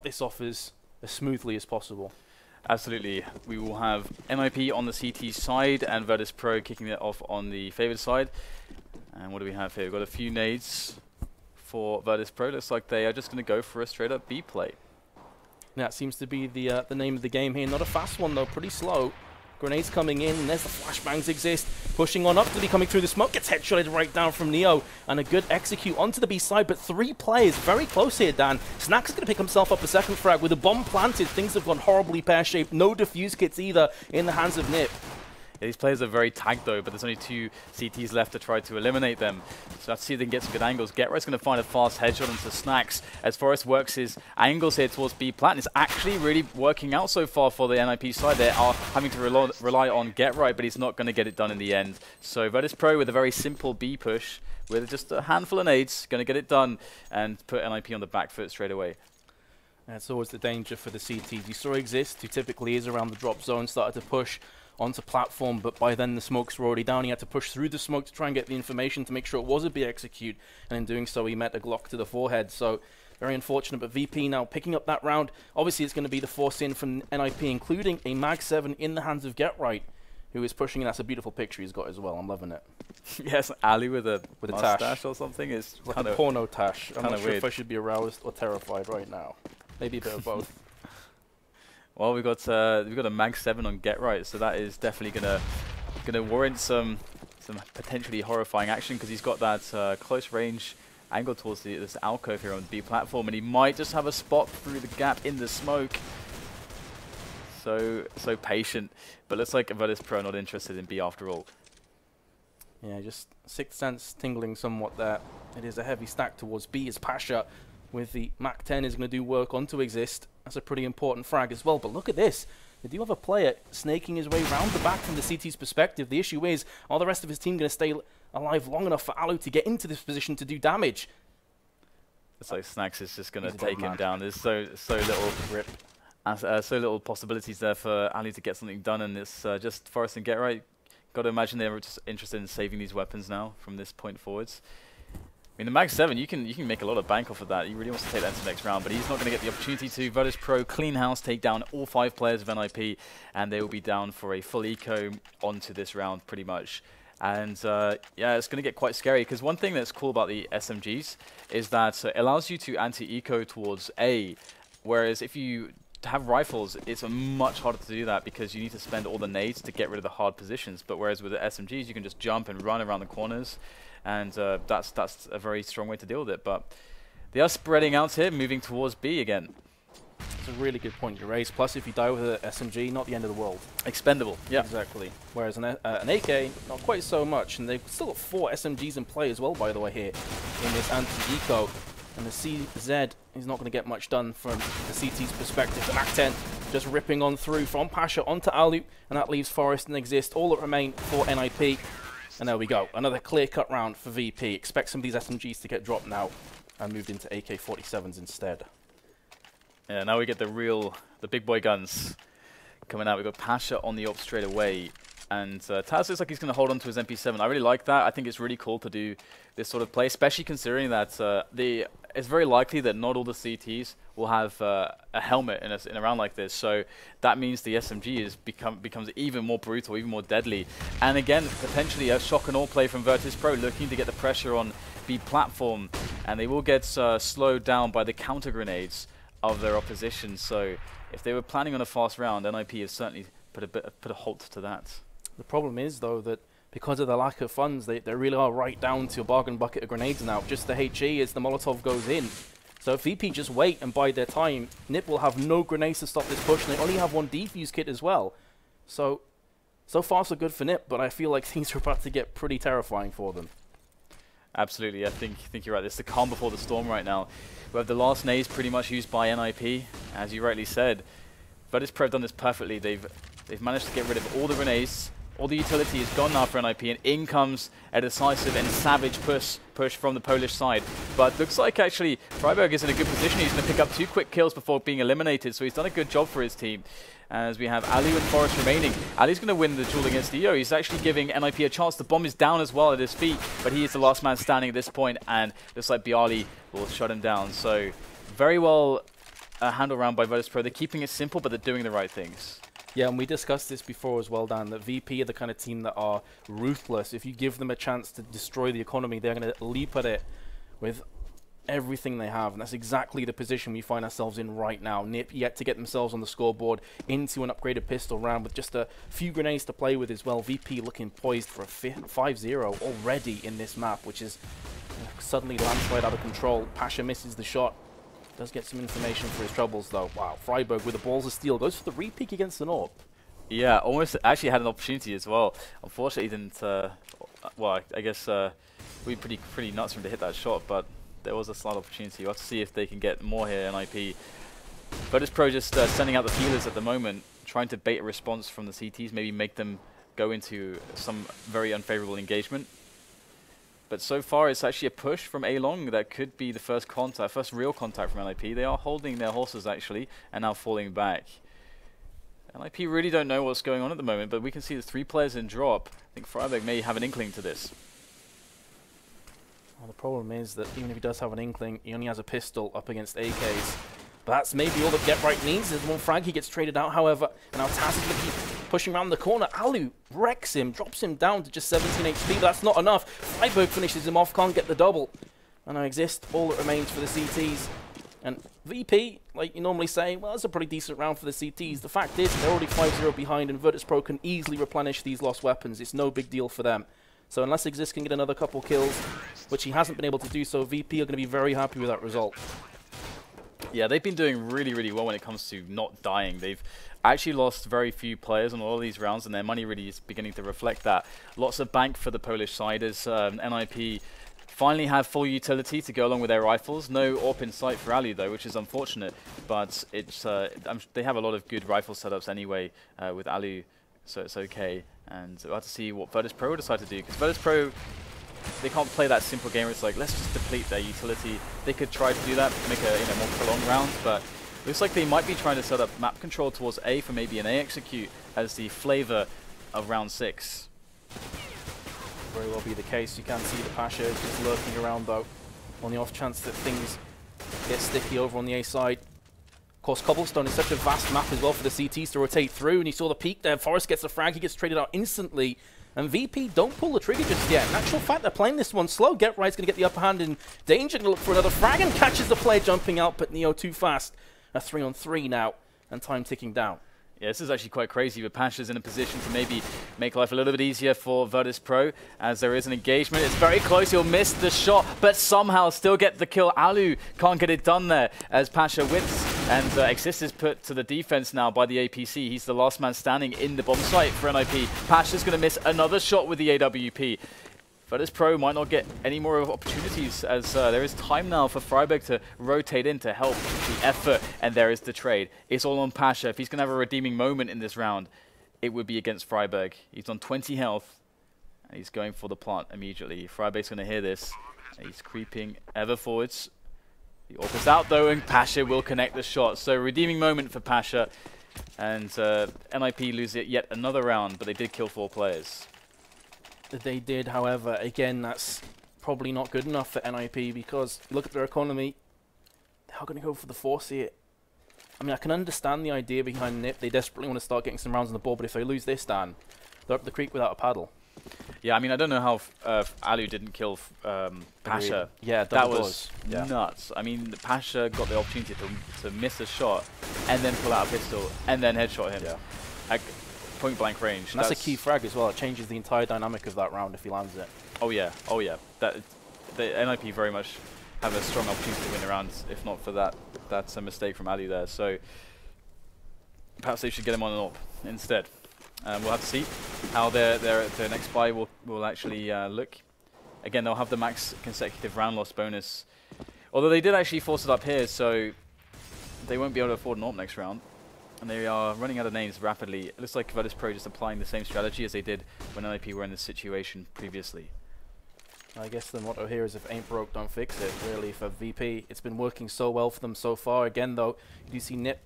this off as smoothly as possible. Absolutely. We will have NiP on the CT side and Virtus.pro kicking it off on the favored side. And what do we have here? We've got a few nades for Virtus.pro. Looks like they are just going to go for a straight up B play. That seems to be the name of the game here. Not a fast one though, pretty slow. Grenades coming in, and there's the flashbangs Xizt. Pushing on up to be coming through the smoke, gets headshotted right down from Neo, and a good execute onto the B side, but 3 players very close here, Dan. Snax is going to pick himself up a second frag with a bomb planted. Things have gone horribly pear-shaped. No defuse kits either in the hands of NiP. Yeah, these players are very tagged though, but there's only 2 CTs left to try to eliminate them. So let's see if they can get some good angles. GeT_Right's going to find a fast headshot into Snax as Forrest works his angles here towards B plat. And it's actually really working out so far for the NiP side. They are having to rely on GeT_Right, but he's not going to get it done in the end. So Virtus.pro with a very simple B push with just a handful of nades, going to get it done and put NiP on the back foot straight away. That's always the danger for the CTs. You saw Xizt, who typically is around the drop zone, started to push onto platform, but by then the smokes were already down. He had to push through the smoke to try and get the information to make sure it was a B execute, and in doing so he met a Glock to the forehead. So very unfortunate, but VP now picking up that round. Obviously it's going to be the force in from NiP, including a Mag 7 in the hands of GeT_Right, who is pushing, and that's a beautiful picture he's got as well. I'm loving it. Yes, allu with a tash mustache or something is like kind a of porno tash. I'm not sure weird. if I should be aroused or terrified right now. Maybe a bit of both. Well, we've got a Mag 7 on GeT_Right, so that is definitely gonna warrant some potentially horrifying action, because he's got that close range angle towards this alcove here on the B platform, and he might just have a spot through the gap in the smoke. So patient, but looks like Virtus.pro not interested in B after all. Yeah, just sixth sense tingling somewhat there. It is a heavy stack towards B as pasha with the Mac 10 is going to do work onto Xizt. That's a pretty important frag as well. But look at this. They do have a player snaking his way round the back from the CT's perspective. The issue is, are the rest of his team going to stay alive long enough for allu to get into this position to do damage? It's like Snax is just going to take him down. There's so little grip. So little possibilities there for allu to get something done, and it's just Forrest and GeT_Right. Got to imagine they're just interested in saving these weapons now from this point forwards. I mean, the Mag 7, you can make a lot of bank off of that. He really wants to take that into the next round, but he's not going to get the opportunity to. Virtus.pro clean house, take down all 5 players of NiP, and they will be down for a full eco onto this round pretty much. And yeah, it's going to get quite scary, because one thing that's cool about the SMGs is that it allows you to anti-eco towards A, whereas if you have rifles, it's much harder to do that, because you need to spend all the nades to get rid of the hard positions. But whereas with the SMGs, you can just jump and run around the corners, and that's a very strong way to deal with it. But they are spreading out here, moving towards B again. It's a really good point you raise. Plus, if you die with an SMG, not the end of the world. Expendable, yeah. Exactly. Whereas an AK, not quite so much. And they've still got 4 SMGs in play as well, by the way, here in this anti-eco. And the CZ is not going to get much done from the CT's perspective. The Mac 10 just ripping on through from pasha onto allu, and that leaves Forrest and Xizt all that remain for NiP. And there we go, another clear-cut round for VP. Expect some of these SMGs to get dropped now and moved into AK-47s instead. Yeah, now we get the big boy guns coming out. We've got pasha on the op straight away. And TaZ looks like he's going to hold on to his MP7. I really like that. I think it's really cool to do this sort of play, especially considering that it's very likely that not all the CTs will have a helmet in a round like this. So that means the SMG becomes even more brutal, even more deadly. And again, potentially a shock and awe play from Virtus.pro, looking to get the pressure on B platform. And they will get slowed down by the counter grenades of their opposition. So if they were planning on a fast round, NiP has certainly put a halt to that. The problem is, though, that because of the lack of funds, they really are right down to a bargain bucket of grenades now. Just the HE as the Molotov goes in. So if VP just wait and bide their time, NiP will have no grenades to stop this push, and they only have 1 defuse kit as well. So far so good for NiP, but I feel like things are about to get pretty terrifying for them. Absolutely, I think you're right. It's the calm before the storm right now. We have the last nades pretty much used by NiP, as you rightly said. Virtus.pro have done this perfectly. They've managed to get rid of all the grenades. All the utility is gone now for NiP, and in comes a decisive and savage push from the Polish side. But looks like actually Friberg is in a good position. He's going to pick up 2 quick kills before being eliminated, so he's done a good job for his team. As we have allu and Forrest remaining. Allu's going to win the duel against EO. He's actually giving NiP a chance. The bomb is down as well at his feet, but he is the last man standing at this point, and looks like byali will shut him down. So very well handled around by Virtus.pro. They're keeping it simple, but they're doing the right things. Yeah, and we discussed this before as well, Dan, that VP are the kind of team that are ruthless. If you give them a chance to destroy the economy, they're going to leap at it with everything they have, and that's exactly the position we find ourselves in right now. NiP yet to get themselves on the scoreboard into an upgraded pistol round with just a few grenades to play with as well. VP looking poised for a 5-0 already in this map, which is suddenly landslide out of control. pasha misses the shot. Does get some information for his troubles though. Wow, Friberg with the balls of steel goes for the re-peek against the NiP. Yeah, almost actually had an opportunity as well. Unfortunately, didn't. Well, I guess we pretty nuts for him to hit that shot, but there was a slight opportunity. We'll have to see if they can get more here. NiP, Virtus.pro just sending out the feelers at the moment, trying to bait a response from the CTs, maybe make them go into some very unfavorable engagement. But so far, it's actually a push from A-Long that could be the first contact, first real contact from NiP. They are holding their horses, actually, and now falling back. NiP really don't know what's going on at the moment, but we can see there's 3 players in drop. I think Friberg may have an inkling to this. Well, the problem is that even if he does have an inkling, he only has a pistol up against AKs. But that's maybe all that GeT_RiGhT needs. There's one frag, he gets traded out, however. And now TaZ is going to keep pushing around the corner. allu wrecks him, drops him down to just 17 HP, but that's not enough. Friberg finishes him off, can't get the double. And now Xizt, all that remains for the CTs. And VP, like you normally say, well, that's a pretty decent round for the CTs. The fact is, they're already 5-0 behind, and Virtus.pro can easily replenish these lost weapons. It's no big deal for them. So unless Xizt can get another couple kills, which he hasn't been able to do so, VP are going to be very happy with that result. Yeah, they've been doing really, really well when it comes to not dying. They've actually lost very few players on all of these rounds, and their money really is beginning to reflect that. Lots of bank for the Polish side as NiP finally have full utility to go along with their rifles. No AWP in sight for allu though, which is unfortunate, but it's they have a lot of good rifle setups anyway with allu, so it's okay. And we'll have to see what Virtus.pro decide to do, because Virtus.pro, they can't play that simple game where it's like, let's just deplete their utility. They could try to do that, make a more prolonged round, but looks like they might be trying to set up map control towards A for maybe an A execute as the flavor of round 6. Very well be the case. You can see the pasha is just lurking around though, on the off chance that things get sticky over on the A side. Of course, Cobblestone is such a vast map as well for the CTs to rotate through, and you saw the peak there. Forest gets a frag, he gets traded out instantly, and VP don't pull the trigger just yet. In actual fact, they're playing this one slow. GeT_RiGhT's going to get the upper hand in danger, going to look for another frag, and catches the player jumping out, but Neo too fast. A 3-on-3 now, and time ticking down. Yeah, this is actually quite crazy, but pasha's in a position to maybe make life a little bit easier for Virtus.pro, as there is an engagement. It's very close, he'll miss the shot, but somehow still get the kill. allu can't get it done there, as pasha wins, and Xizt is put to the defense now by the APC. He's the last man standing in the bomb site for NiP. pasha's going to miss another shot with the AWP. Virtus.pro might not get any more opportunities, as there is time now for Friberg to rotate in to help the effort, and there is the trade. It's all on pasha. If he's going to have a redeeming moment in this round, it would be against Friberg. He's on 20 health, and he's going for the plant immediately. Friberg's going to hear this, and he's creeping ever forwards. The AWP is out though, and pasha will connect the shot. So redeeming moment for pasha, and NiP lose it yet another round, but they did kill 4 players. They did, however, again, that's probably not good enough for NiP, because look at their economy. They're going to go for the 4C here. I mean, I can understand the idea behind NiP. They desperately want to start getting some rounds on the board, but if they lose this, Dan, they're up the creek without a paddle. Yeah, I mean, I don't know how allu didn't kill pasha. Yeah, that was nuts. I mean, pasha got the opportunity to miss a shot, and then pull out a pistol, and then headshot him. Yeah. Point blank range. And that's a key frag as well. It changes the entire dynamic of that round if he lands it. Oh yeah, oh yeah. The NiP very much have a strong opportunity to win the round, if not for that. That's a mistake from allu there. So perhaps they should get him on an AWP instead. We'll have to see how their next buy will actually look. Again, they'll have the max consecutive round loss bonus. Although they did actually force it up here, so they won't be able to afford an AWP next round. And they are running out of names rapidly. It looks like Virtus.pro just applying the same strategy as they did when NiP were in this situation previously. I guess the motto here is if ain't broke, don't fix it, really, for VP. It's been working so well for them so far. Again, though, you do see NiP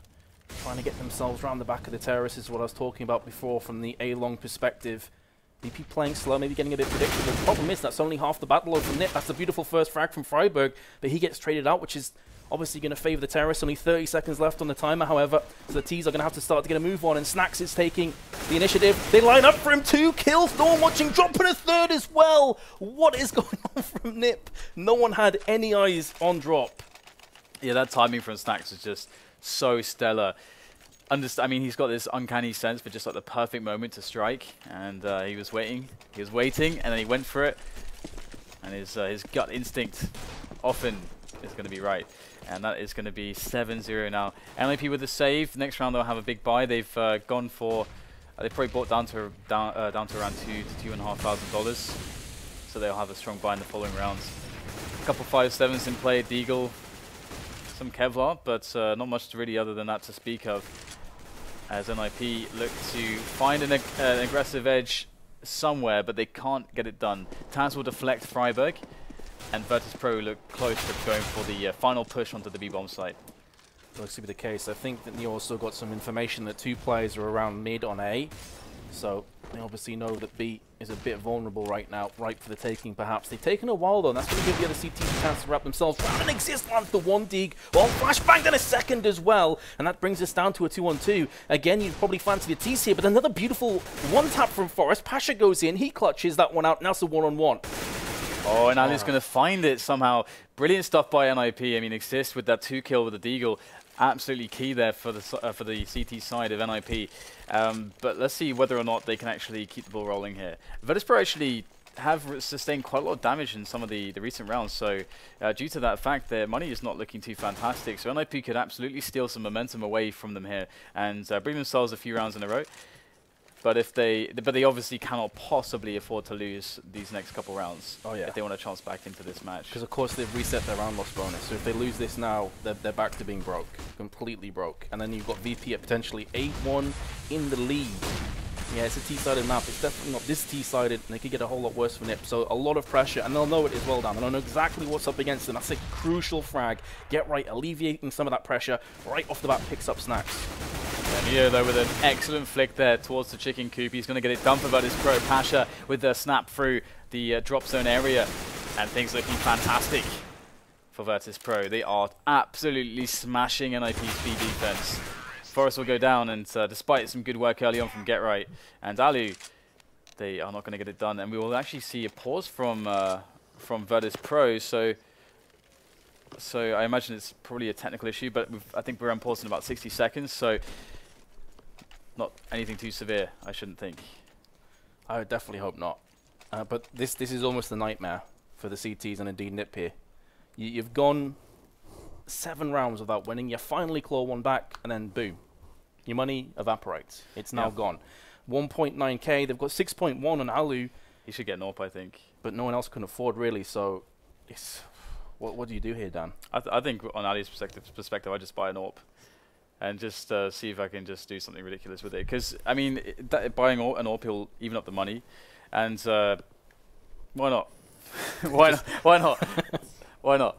trying to get themselves around the back of the terrace, is what I was talking about before from the A-Long perspective. VP playing slow, maybe getting a bit predictable. The problem is that's only half the battle load from NiP. That's a beautiful first frag from Friberg, but he gets traded out, which is obviously going to favour the terrorists. Only 30 seconds left on the timer, however, so the T's are going to have to start to get a move on, and Snax is taking the initiative. They line up for him, 2 kills, no one watching, dropping a 3rd as well. What is going on from NiP? No one had any eyes on drop. Yeah, that timing from Snax is just so stellar. I mean, he's got this uncanny sense for just like the perfect moment to strike, and he was waiting, and then he went for it, and his gut instinct often is going to be right, and that is going to be 7-0 now. NiP with the save. Next round they'll have a big buy. They've gone for, they probably bought down to around $2,000 to $2,500, so they'll have a strong buy in the following rounds. A couple 5-7s in play, Deagle, some Kevlar, but not much really other than that to speak of, as NiP look to find an aggressive edge somewhere, but they can't get it done. TaZ will deflect Friberg, and Virtus.pro look close to going for the final push onto the B-bomb site. Looks to be the case. I think that NEO also got some information that 2 players are around mid on A, so they obviously know that B is a bit vulnerable right now, ripe for the taking perhaps. They've taken a while though, and that's going to give the other CTs a chance to wrap themselves around. And Xizt lands the 1 dig, well, flashbang then a 2nd as well, and that brings us down to a 2-on-2. Again, you'd probably fancy the T's here, but another beautiful 1-tap from Forest. pasha goes in, he clutches that one out, now it's a 1-on-1. Oh, and Ali's going to find it somehow. Brilliant stuff by NiP. I mean, Xizt with that 2 kill with the Deagle, absolutely key there for the CT side of NiP. But let's see whether or not they can actually keep the ball rolling here. Virtus.pro actually have sustained quite a lot of damage in some of the recent rounds, so due to that fact, their money is not looking too fantastic. So NiP could absolutely steal some momentum away from them here and bring themselves a few rounds in a row. But they obviously cannot possibly afford to lose these next couple rounds if they want a chance back into this match. Because of course they've reset their round loss bonus, so if they lose this now, they're back to being broke, completely broke. And then you've got VP at potentially 8-1 in the lead. Yeah, it's a T-sided map. It's definitely not this T-sided, and they could get a whole lot worse for NiP. So a lot of pressure, and they'll know it as well down. They'll know exactly what's up against them. That's a crucial frag. Get right, alleviating some of that pressure. Right off the bat, picks up Snax. NEO though with an excellent flick there towards the chicken coop. He's going to get it done for Virtus.pro. pasha with the snap through the drop zone area, and things looking fantastic for Virtus.pro. They are absolutely smashing NiP's B defense. Forest will go down, and despite some good work early on from Get Right and allu, they are not going to get it done, and we will actually see a pause from Virtus.pro. So I imagine it's probably a technical issue, but I think we're on pause in about 60 seconds, so not anything too severe, I shouldn't think. I would definitely hope not. But this is almost a nightmare for the CTs and indeed NiP here. You've gone 7 rounds without winning, you finally claw one back, and then boom. Your money evaporates. It's now gone. 1.9k, they've got 6.1 on allu. He should get an AWP, I think. But no one else can afford, really, so it's... What do you do here, Dan? I think on allu's perspective, I just buy an AWP and just see if I can just do something ridiculous with it. Because, I mean, buying an AWP will even up the money. And why not? Why not? Why not? Why not?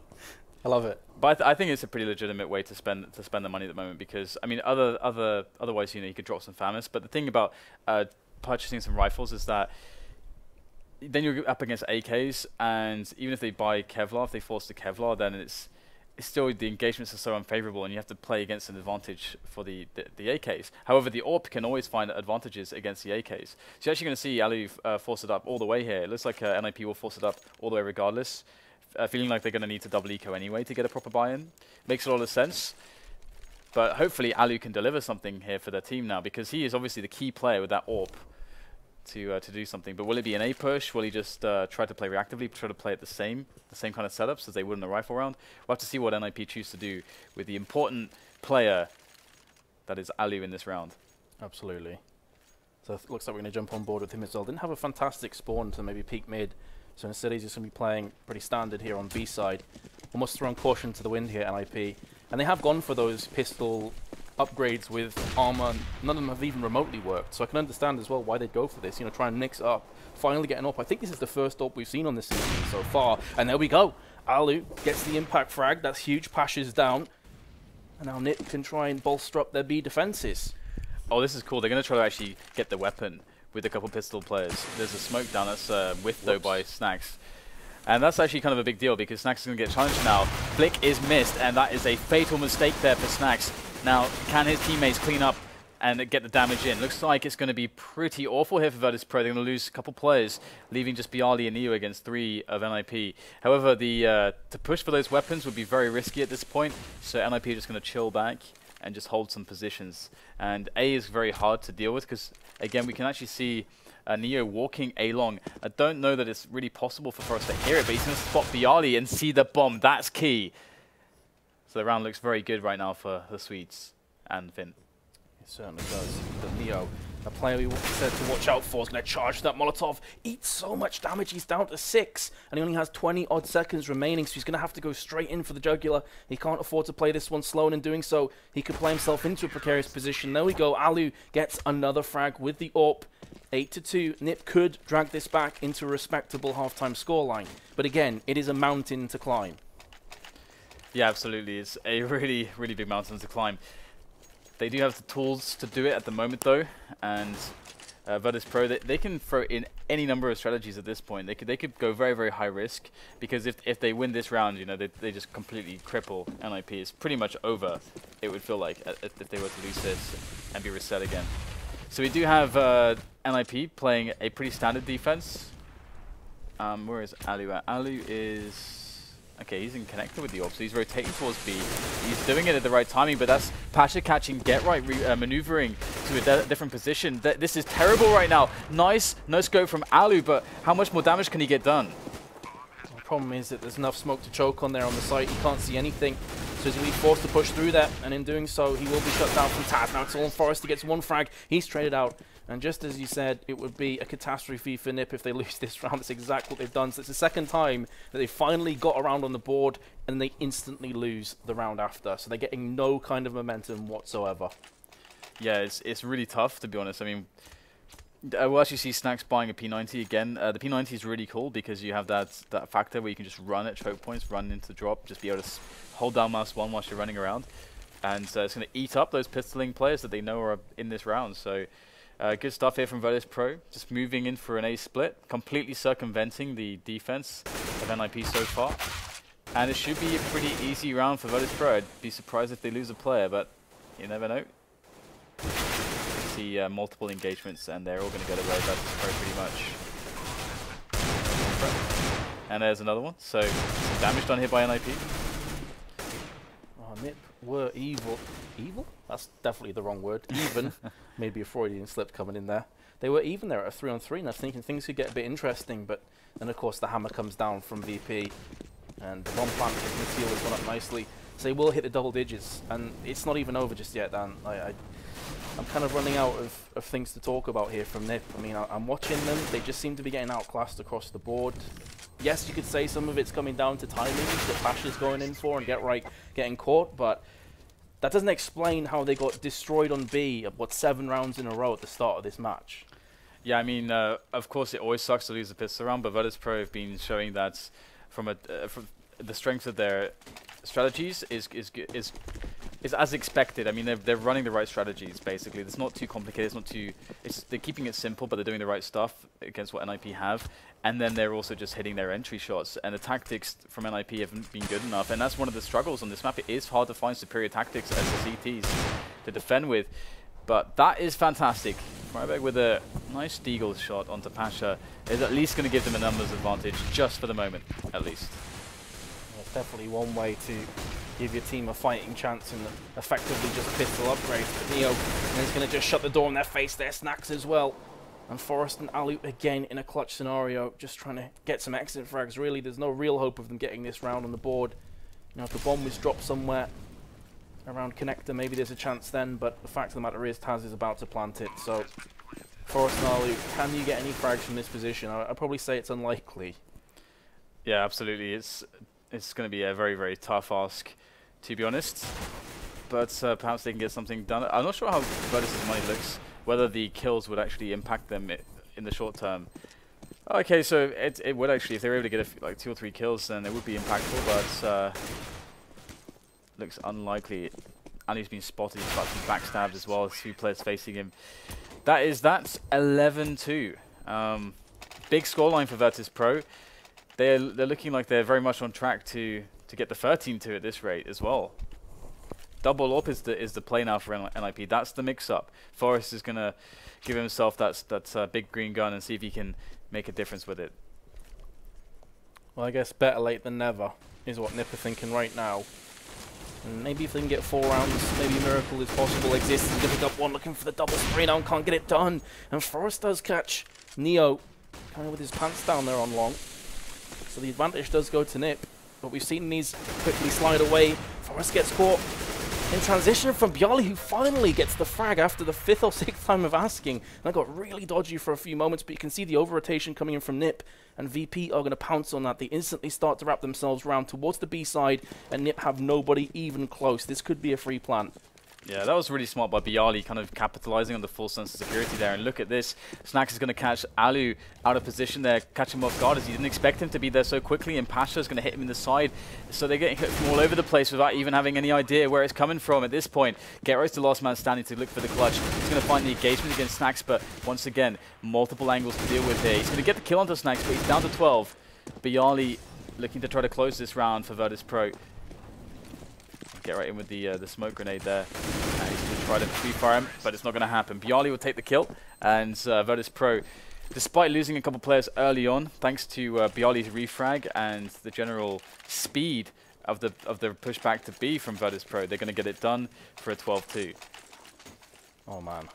I love it. But I think it's a pretty legitimate way to spend the money at the moment, because, I mean, otherwise, you know, you could drop some FAMAS. But the thing about purchasing some rifles is that then you're up against AKs, and even if they buy Kevlar, if they force the Kevlar, then it's still, the engagements are so unfavorable, and you have to play against an advantage for the AKs. However, the AWP can always find advantages against the AKs. So you're actually going to see allu force it up all the way here. It looks like NiP will force it up all the way regardless, feeling like they're going to need to double eco anyway to get a proper buy-in. Makes a lot of sense. But hopefully allu can deliver something here for their team now, because he is obviously the key player with that AWP to do something. But will it be an A push? Will he just try to play reactively, try to play at the same kind of setups as they would in a rifle round? We'll have to see what NiP choose to do with the important player that is allu in this round. Absolutely. So it looks like we're going to jump on board with him as well. Didn't have a fantastic spawn to maybe peak mid, so instead he's just going to be playing pretty standard here on B side. Almost throwing caution to the wind here, NiP. And they have gone for those pistol upgrades with armor. None of them have even remotely worked, so I can understand as well why they'd go for this, you know, try and mix it up, finally get an AWP. I think this is the first AWP we've seen on this season so far, and there we go. allu gets the impact frag, that's huge, pasha's down, and now NiP can try and bolster up their B defenses. Oh, this is cool. They're going to try to actually get the weapon with a couple pistol players. There's a smoke down, that's whiffed though by Snax. And that's actually kind of a big deal because Snax is going to get challenged now. Flick is missed, and that is a fatal mistake there for Snax. Now, can his teammates clean up and get the damage in? Looks like it's going to be pretty awful here for Virtus.pro. They're going to lose a couple players, leaving just byali and NEO against 3 of NiP. However, to push for those weapons would be very risky at this point, so NiP are just going to chill back and just hold some positions. And A is very hard to deal with because, again, we can actually see NEO walking A long. I don't know that it's really possible for us to hear it, but he's going to spot byali and see the bomb. That's key. So the round looks very good right now for the Swedes and Finn. It certainly does. The NEO, a player we said to watch out for, is going to charge that Molotov. Eats so much damage, he's down to 6, and he only has 20 odd seconds remaining, so he's going to have to go straight in for the jugular. He can't afford to play this one slow, and in doing so, he could play himself into a precarious position. There we go, allu gets another frag with the AWP. 8-2, NiP could drag this back into a respectable halftime scoreline, but again, it is a mountain to climb. Yeah, absolutely. It's a really, really big mountain to climb. They do have the tools to do it at the moment, though, and Virtus.pro, they can throw in any number of strategies at this point. They could go very, very high risk, because if they win this round, you know, they just completely cripple NiP. It's pretty much over, it would feel like, if they were to lose this and be reset again. So we do have NiP playing a pretty standard defense. Where is allu at? Allu is... Okay, he's in connector with the AWP, so he's rotating towards B. He's doing it at the right timing, but that's Pasha catching get right, maneuvering to a different position. This is terrible right now. Nice, no scope from allu, but how much more damage can he get done? The problem is that there's enough smoke to choke on there on the site. He can't see anything, so he's going to be forced to push through that, and in doing so, he will be shut down from TaZ. Now it's all on Forest. He gets one frag. He's traded out. And just as you said, it would be a catastrophe for NiP if they lose this round. That's exactly what they've done. So it's the second time that they finally got around on the board, and they instantly lose the round after. So they're getting no kind of momentum whatsoever. Yeah, it's really tough, to be honest. I mean, we'll actually see Snax buying a P90 again. The P90 is really cool because you have that factor where you can just run at choke points, run into the drop, just be able to hold down mouse 1 whilst you're running around. And it's going to eat up those pistoling players that they know are in this round. So... good stuff here from Virtus.pro, just moving in for an A split, completely circumventing the defense of NiP so far. And it should be a pretty easy round for Virtus.pro. I'd be surprised if they lose a player, but you never know. See multiple engagements, and they're all going to get away Virtus.pro pretty much. And there's another one, so some damage done here by NiP. Oh, NiP were evil. Evil? That's definitely the wrong word. Even. Maybe a Freudian slip coming in there. They were even there at a 3-on-3, and I was thinking things could get a bit interesting, but then of course the hammer comes down from VP, and the one plant can seal this one up nicely. So they will hit the double digits, and it's not even over just yet, Dan. I'm kind of running out of things to talk about here from NiP. I mean, I'm watching them. They just seem to be getting outclassed across the board. Yes, you could say some of it's coming down to timing that Pasha's going in for and getting caught, but that doesn't explain how they got destroyed on B, 7 rounds in a row at the start of this match. Yeah, I mean, of course it always sucks to lose a pistol round, but Virtus.pro have been showing that from the strength of their strategies is as expected. I mean, they're running the right strategies, basically. It's not too complicated, they're keeping it simple, but they're doing the right stuff against what NiP have. And then they're also just hitting their entry shots. And the tactics from NiP haven't been good enough. And that's one of the struggles on this map. It is hard to find superior tactics as the CTs to defend with. But that is fantastic. Friberg with a nice deagle shot onto Pasha is at least going to give them a numbers advantage, just for the moment, at least. That's definitely one way to give your team a fighting chance and effectively just pistol upgrades. But NEO is going to just shut the door in their face there. Snax as well. And Forest and allu again in a clutch scenario, just trying to get some exit frags. Really, there's no real hope of them getting this round on the board. You know, if the bomb was dropped somewhere around connector, maybe there's a chance then, but the fact of the matter is TaZ is about to plant it. So, Forest and allu, can you get any frags from this position? I'd probably say it's unlikely. Yeah, absolutely. It's going to be a very, very tough ask, to be honest. But perhaps they can get something done. I'm not sure how Virtus' money looks, whether the kills would actually impact them in the short term. Okay, so it would actually, if they were able to get like 2 or 3 kills, then it would be impactful, but looks unlikely. Ali's been spotted, he's about to be backstabbed as well, 2 players facing him. That's 11-2. Big scoreline for Virtus.pro. they're looking like they're very much on track to get the 13-2 at this rate as well. Double up is the play now for NiP. That's the mix-up. Forest is going to give himself that big green gun and see if he can make a difference with it. Well, I guess better late than never is what NiP are thinking right now. And maybe if they can get 4 rounds, maybe a miracle is possible. Xizt is going to pick up one, looking for the double spray down, can't get it done. And Forest does catch NEO, kind of with his pants down there on long. So the advantage does go to NiP. But we've seen these quickly slide away. Forest gets caught in transition from byali, who finally gets the frag after the 5th or 6th time of asking. And that got really dodgy for a few moments, but you can see the over-rotation coming in from NiP. And VP are going to pounce on that. They instantly start to wrap themselves around towards the B side, and NiP have nobody even close. This could be a free plant. Yeah, that was really smart by byali, kind of capitalizing on the full sense of security there. And look at this. Snax is going to catch allu out of position there, catch him off guard as he didn't expect him to be there so quickly. And pasha is going to hit him in the side. So they're getting hit from all over the place without even having any idea where it's coming from at this point. GeT_Right's the last man standing to look for the clutch. He's going to find the engagement against Snax, but once again, multiple angles to deal with here. He's going to get the kill onto Snax, but he's down to 12. byali looking to try to close this round for Virtus.pro. Get right in with the smoke grenade there. And he's going to try to pre-fire him, but it's not going to happen. byali will take the kill, and Virtus.pro, despite losing a couple players early on, thanks to byali's refrag and the general speed of the pushback to B from Virtus.pro, they're going to get it done for a 12-2. Oh man.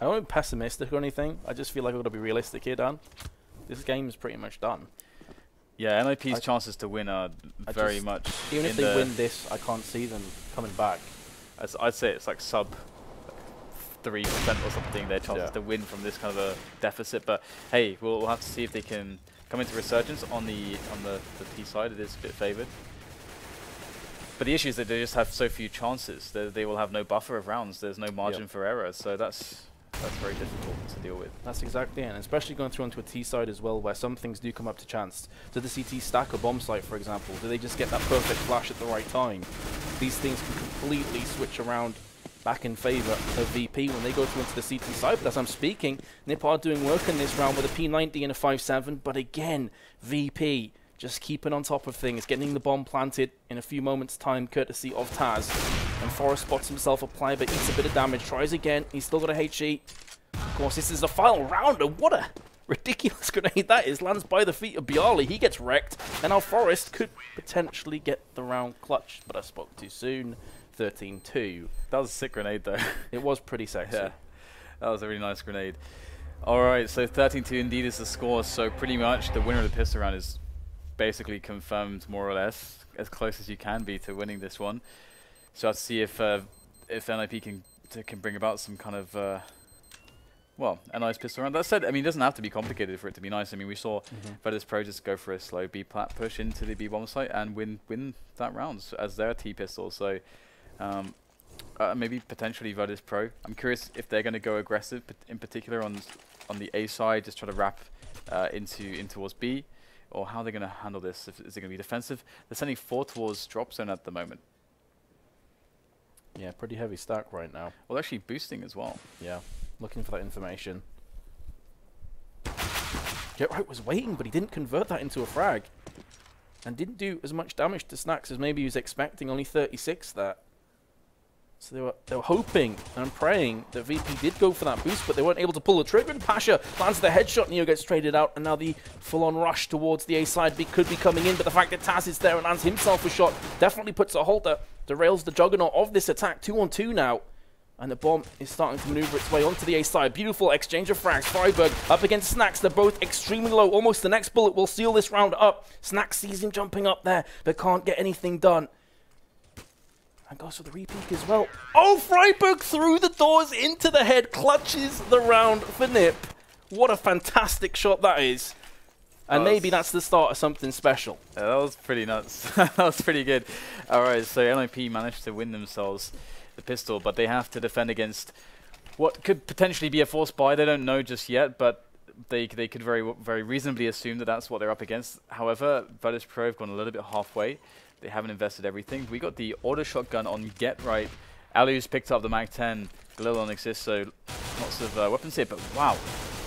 I don't want to be pessimistic or anything. I just feel like I've got to be realistic here, Dan. This game is pretty much done. Yeah, NiP's chances to win are very much. Even if they win this, I can't see them coming back. I'd say it's like sub 3% or something, their chances to win from this kind of a deficit. But hey, we'll have to see if they can come into resurgence on the T side. It is a bit favoured. But the issue is that they just have so few chances. They will have no buffer of rounds. There's no margin for error. So that's very difficult to deal with. That's exactly it, and especially going through onto a T side as well, where some things do come up to chance. Do the CT stack a bomb site, for example? Do they just get that perfect flash at the right time? These things can completely switch around back in favour of VP when they go through into the CT side. But as I'm speaking, NiP are doing work in this round with a P90 and a 5-7, but again, VP just keeping on top of things, getting the bomb planted in a few moments' time, courtesy of TaZ. And Forest spots himself apply, but eats a bit of damage, tries again. He's still got a HE. Of course, this is the final round, and what a ridiculous grenade that is. Lands by the feet of byali. He gets wrecked, and now Forest could potentially get the round clutch, but I spoke too soon. 13-2. That was a sick grenade, though. It was pretty sexy. Yeah, that was a really nice grenade. All right, so 13-2 indeed is the score. So pretty much the winner of the pistol round is basically confirmed, more or less, as close as you can be to winning this one. So let's see if NiP can bring about some kind of well, a nice pistol round. That said, I mean, it doesn't have to be complicated for it to be nice. I mean, we saw Virtus.pro just go for a slow B plat push into the B bomb site and win that round as their T pistol. So maybe potentially Virtus.pro. I'm curious if they're going to go aggressive, in particular on the A side, just try to wrap in towards B. Or how they're going to handle this. Is it going to be defensive? They're sending 4 towards drop zone at the moment. Yeah, pretty heavy stack right now. Well, actually boosting as well. Yeah, looking for that information. GeT_Right was waiting, but he didn't convert that into a frag. And didn't do as much damage to Snax as maybe he was expecting, only 36 there. So they were hoping and praying that VP did go for that boost, but they weren't able to pull the trigger. And pasha lands the headshot. NEO gets traded out, and now the full-on rush towards the A side could be coming in. But the fact that TaZ is there and lands himself a shot definitely puts a halter, derails the juggernaut of this attack. 2-on-2 now, and the bomb is starting to maneuver its way onto the A side. Beautiful exchange of frags. Friberg up against Snax. They're both extremely low. Almost the next bullet will seal this round up. Snax sees him jumping up there, but can't get anything done. And goes for the repeat as well. Oh, Friberg through the doors into the head, clutches the round for NiP. What a fantastic shot that is. And maybe that's the start of something special. Yeah, that was pretty nuts. That was pretty good. All right, so NiP managed to win themselves the pistol, but they have to defend against what could potentially be a force buy. They don't know just yet, but they could very reasonably assume that that's what they're up against. However, Virtus.pro have gone a little bit halfway. They haven't invested everything. We got the auto shotgun on GeT_Right. Allu's picked up the Mag-10. A little on Xizt, so lots of weapons here, but wow.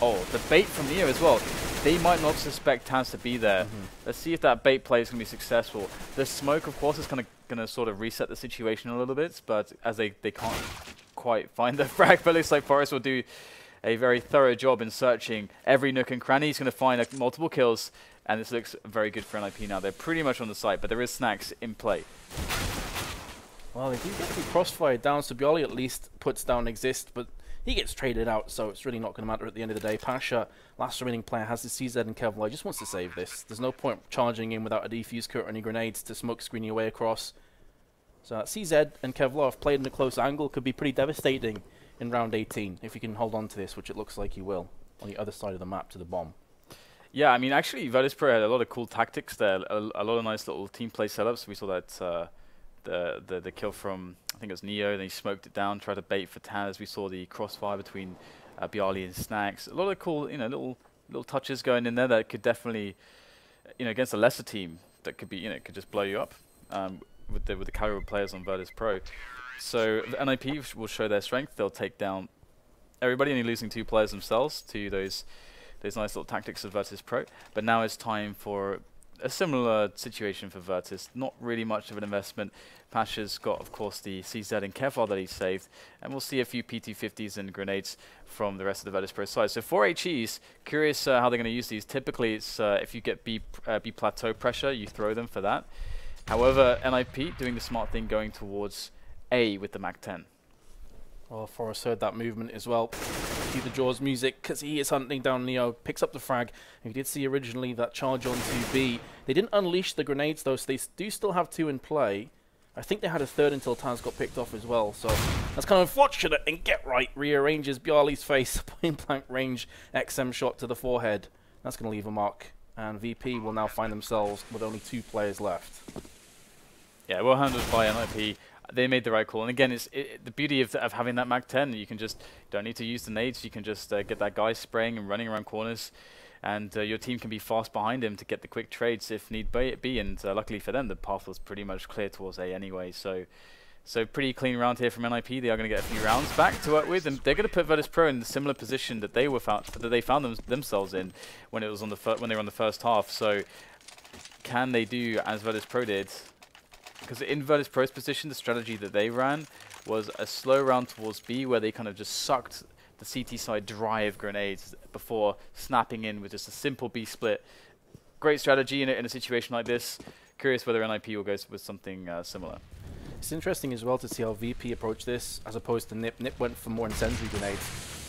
Oh, the bait from NEO as well. they might not suspect TaZ to be there. Let's see if that bait play is going to be successful. The smoke, of course, is kind of going to sort of reset the situation a little bit, but as they can't quite find the frag, but it looks like Forest will do a very thorough job in searching every nook and cranny. He's going to find multiple kills, and this looks very good for NiP now. They're pretty much on the site, but there is Snax in play. Well, they do get the crossfire down, so byali at least puts down Xizt, but he gets traded out, so it's really not going to matter at the end of the day. pasha, last remaining player, has the Xizt and Kevlar. He just wants to save this. There's no point charging in without a defuse kit or any grenades to smoke screen your way across. So Xizt and Kevlar, if played in a close angle, could be pretty devastating in round 18, if you can hold on to this, which it looks like you will, on the other side of the map to the bomb. Yeah, I mean, actually, Virtus.pro had a lot of cool tactics there, a lot of nice little team play setups. We saw that the kill from, I think it was NEO, then he smoked it down, tried to bait for TaZ. We saw the crossfire between byali and Snax. A lot of cool, little touches going in there that could definitely, against a lesser team, that could be, could just blow you up with the caliber players on Virtus.pro. So NiP will show their strength. They'll take down everybody, only losing 2 players themselves to those nice little tactics of Virtus.pro. But now it's time for a similar situation for Virtus. Not really much of an investment. pasha's got, of course, the Xizt and Kevlar that he saved, and we'll see a few PT50s and grenades from the rest of the Virtus.pro side. So for HEs, curious how they're going to use these. Typically, it's if you get B plateau pressure, you throw them for that. However, NiP doing the smart thing, going towards A with the MAC-10. Well, Forrest heard that movement as well. Cue the Jaws music, because he is hunting down NEO, picks up the frag. And we did see originally that charge onto B. They didn't unleash the grenades though, so they do still have 2 in play. I think they had a 3rd until TaZ got picked off as well, so that's kind of unfortunate. And Get Right rearranges byali's face, point blank range XM shot to the forehead. That's going to leave a mark, and VP will now find themselves with only 2 players left. Yeah, well handled by NiP. They made the right call, and again, it's the beauty of having that MAC-10. You can just don't need to use the nades. You can just get that guy spraying and running around corners, and your team can be fast behind him to get the quick trades if need be. And luckily for them, the path was pretty much clear towards A anyway. So pretty clean round here from NiP. They are going to get a few rounds back to work with, and they're going to put Virtus.pro in the similar position that they found themselves in when it was on when they were on the first half. So can they do as Virtus.pro did? Because in Virtus.pro's position, the strategy that they ran was a slow round towards B, where they kind of just sucked the CT side dry of grenades before snapping in with just a simple B split. Great strategy in a situation like this. Curious whether NiP will go with something similar. It's interesting as well to see how VP approached this as opposed to NiP. NiP went for more incendiary grenades.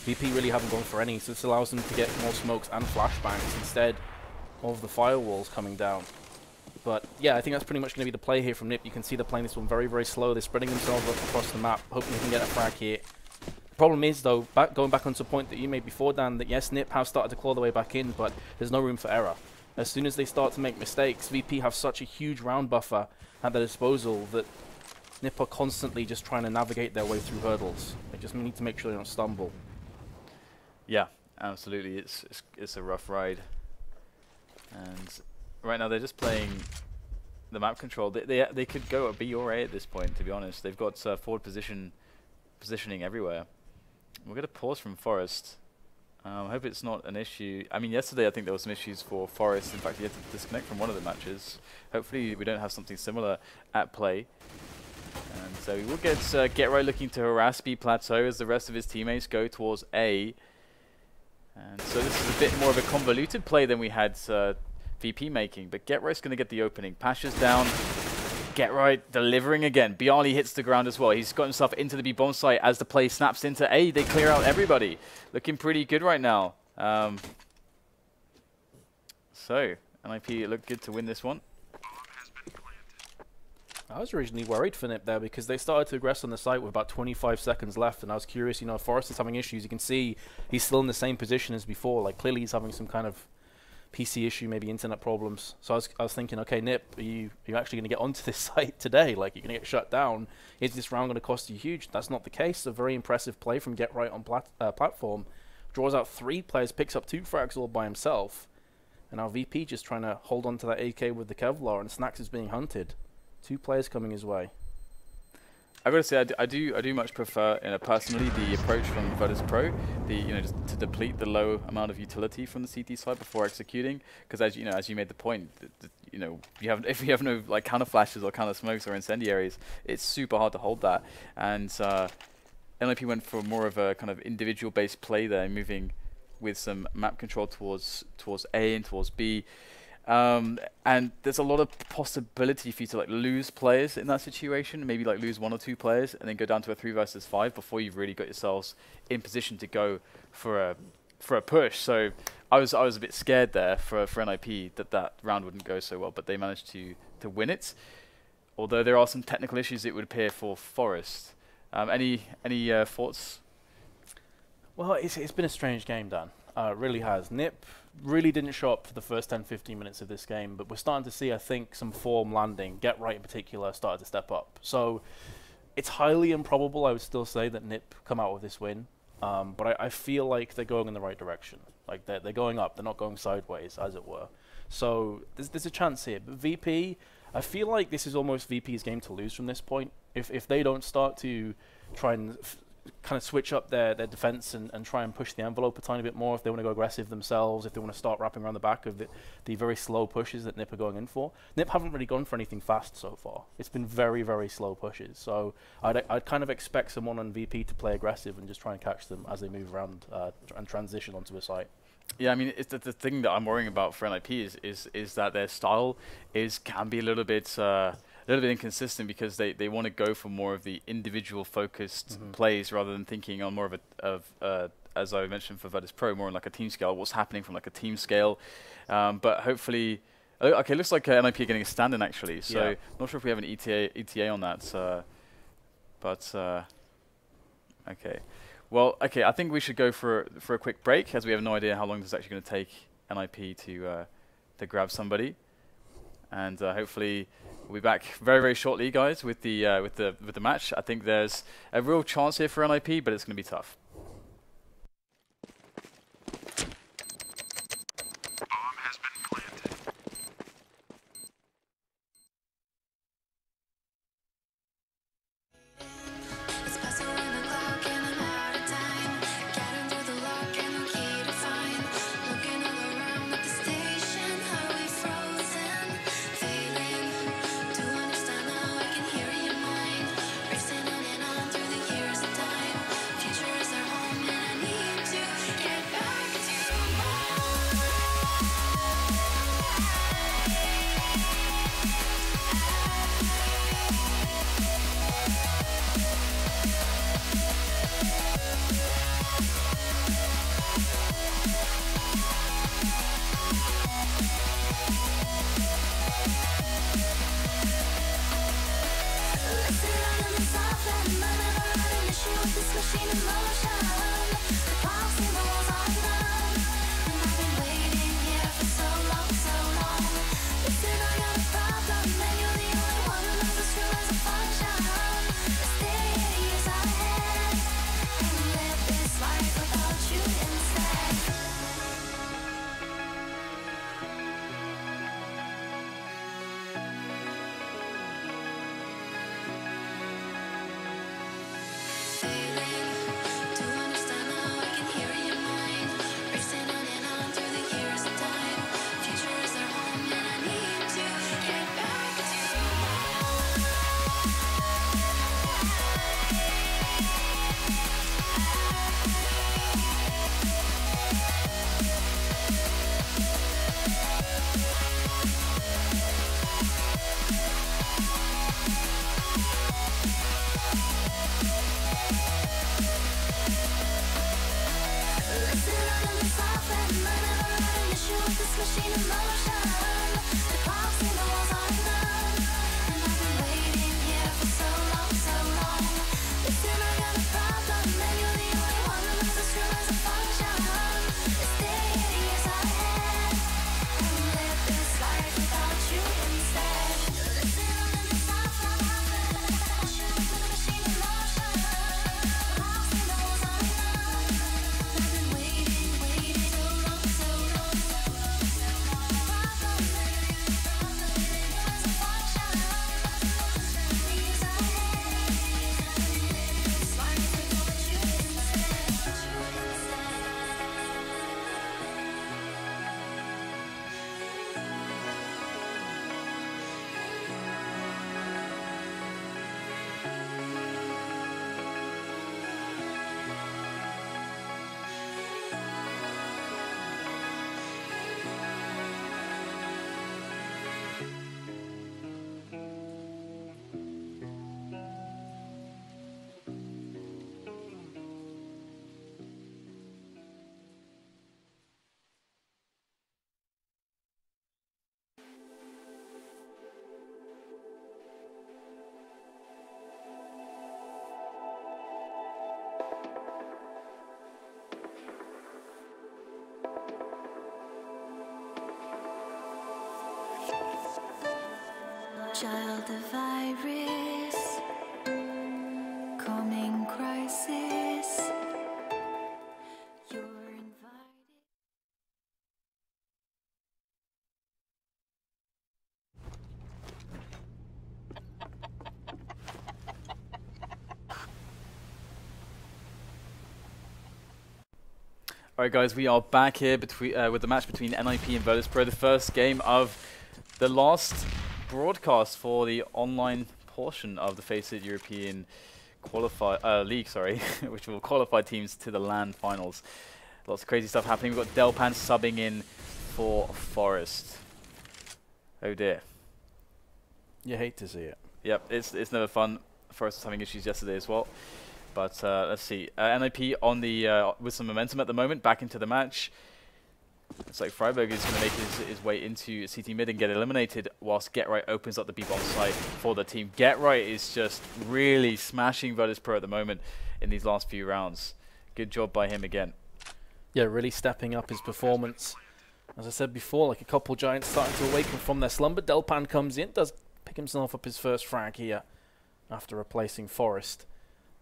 VP really haven't gone for any, so this allows them to get more smokes and flashbangs instead of the firewalls coming down. But yeah, I think that's pretty much going to be the play here from NiP. You can see they're playing this one very, very slow. They're spreading themselves up across the map, hoping they can get a frag here. The problem is, though, going back onto a point that you made before, Dan, that yes, NiP have started to claw their way back in, but there's no room for error. As soon as they start to make mistakes, VP have such a huge round buffer at their disposal that NiP are constantly just trying to navigate their way through hurdles. They just need to make sure they don't stumble. Yeah, absolutely. It's a rough ride. And right now they're just playing the map control. They could go at B or A at this point, to be honest. They've got forward positioning everywhere. We'll get a pause from Forest. I hope it's not an issue. I mean, yesterday I think there was some issues for Forest. In fact, he had to disconnect from one of the matches. Hopefully we don't have something similar at play. And so we will get right looking to harass B plateau as the rest of his teammates go towards A. And so this is a bit more of a convoluted play than we had VP making, but Get Right's going to get the opening. pasha's down. Get Right delivering again. byali hits the ground as well. He's got himself into the B bomb site as the play snaps into A. They clear out everybody. Looking pretty good right now. So NiP look good to win this one. I was originally worried for NiP there because they started to aggress on the site with about 25 seconds left, and I was curious, Forrest is having issues. You can see he's still in the same position as before. Like, clearly he's having some kind of PC issue, maybe internet problems. So I was thinking, okay, NiP, are you actually going to get onto this site today? Like, you're going to get shut down. Is this round going to cost you huge? That's not the case. A very impressive play from Get Right on platform. Draws out 3 players, picks up 2 frags all by himself. And now VP just trying to hold on to that AK with the Kevlar, and Snax is being hunted. 2 players coming his way. I gotta say, I do much prefer, personally, the approach from Virtus.pro, just to deplete the low amount of utility from the CT side before executing, because as you made the point, if you have no like counter flashes or counter smokes or incendiaries, it's super hard to hold that. And NiP went for more of a kind of individual based play there, moving with some map control towards A and towards B. And there's a lot of possibility for you to like lose players in that situation, maybe like lose 1 or 2 players and then go down to a 3 versus 5 before you've really got yourselves in position to go for a push. So I was a bit scared there for NiP that round wouldn't go so well, but they managed to win it. Although there are some technical issues, it would appear, for Forest. Any thoughts? Well, it's been a strange game, Dan. It really has. NiP really didn't show up for the first 10-15 minutes of this game, but we're starting to see, I think, some form landing. Get Right in particular started to step up. So it's highly improbable, I would still say, that NiP come out with this win. But I feel like they're going in the right direction. Like they're going up. They're not going sideways, as it were. So there's a chance here. But VP, I feel like this is almost VP's game to lose from this point. If they don't start to try and kind of switch up their defense and try and push the envelope a tiny bit more, if they want to go aggressive themselves, if they want to start wrapping around the back of the very slow pushes that NiP are going in for. NiP haven't really gone for anything fast so far. It's been very, very slow pushes. So I'd kind of expect someone on VP to play aggressive and just try and catch them as they move around and transition onto a site. Yeah, I mean, it's the thing that I'm worrying about for NiP is that their style can be a little bit inconsistent, because they want to go for more of the individual focused plays rather than thinking on more of as I mentioned for Virtus.pro, more on like a team scale, what's happening from like a team scale. But hopefully, okay, looks like NiP are getting a stand-in actually. So yeah. Not sure if we have an ETA on that. Okay. Well, okay, I think we should go for a quick break, as we have no idea how long this is actually going to take NiP to grab somebody, and hopefully we'll be back very, very shortly, guys, with the match. I think there's a real chance here for NiP, but it's going to be tough. Future is Child of virus, coming crisis. You're invited. Alright guys, we are back here with the match between NiP and Virtus.pro, the first game of the last broadcast for the online portion of the FACEIT European League, which will qualify teams to the LAN Finals. Lots of crazy stuff happening. We've got Delpan subbing in for Forest. Oh dear. You hate to see it. Yep, it's never fun. Forest was having issues yesterday as well. But let's see. NiP on the with some momentum at the moment, back into the match. It's like Friberg is going to make his way into CT mid and get eliminated, whilst GetRight opens up the B-bomb site for the team. GetRight is just really smashing Virtus.pro at the moment in these last few rounds. Good job by him again. Yeah, really stepping up his performance. As I said before, like a couple giants starting to awaken from their slumber. Delpan comes in, does pick himself up his first frag here after replacing Forest.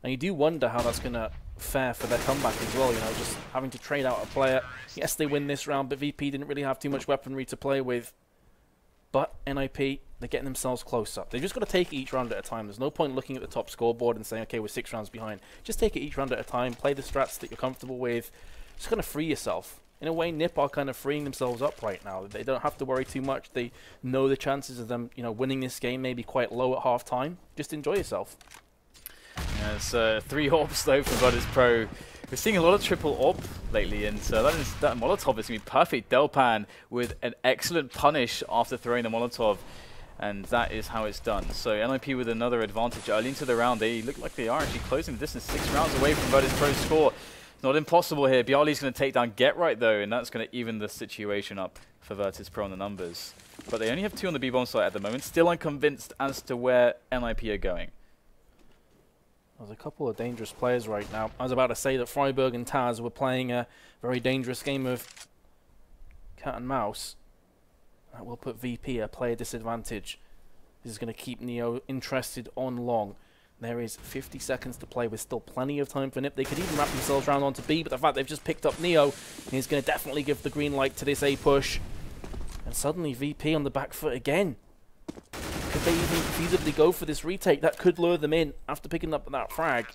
And you do wonder how that's going to fare for their comeback as well, you know, just having to trade out a player. Yes, they win this round, but VP didn't really have too much weaponry to play with. But NiP, they're getting themselves close up. They've just got to take it each round at a time. There's no point looking at the top scoreboard and saying, okay, we're 6 rounds behind. Just take it each round at a time, play the strats that you're comfortable with. Just kind of free yourself. In a way, NiP are kind of freeing themselves up right now. They don't have to worry too much. They know the chances of them, you know, winning this game may be quite low at half-time. Just enjoy yourself. Yeah, it's 3 AWPs though for Virtus.pro. We're seeing a lot of triple AWP lately, and that Molotov is going to be perfect. Delpan with an excellent punish after throwing the Molotov, and that is how it's done. So NiP with another advantage early into the round. They look like they are actually closing the distance, 6 rounds away from Virtus.pro's score. Not impossible here. Bieli's going to take down GetRight though, and that's going to even the situation up for Virtus.pro on the numbers. But they only have 2 on the B-bomb site at the moment. Still unconvinced as to where NiP are going. There's a couple of dangerous players right now. I was about to say that Friberg and TaZ were playing a very dangerous game of cat and mouse. That will put VP at a player disadvantage. This is going to keep NEO interested on long. There is 50 seconds to play with still plenty of time for NiP. They could even wrap themselves around onto B, but the fact they've just picked up NEO is going to definitely give the green light to this A push. And suddenly VP on the back foot again. Could they even feasibly go for this retake? That could lure them in after picking up that frag.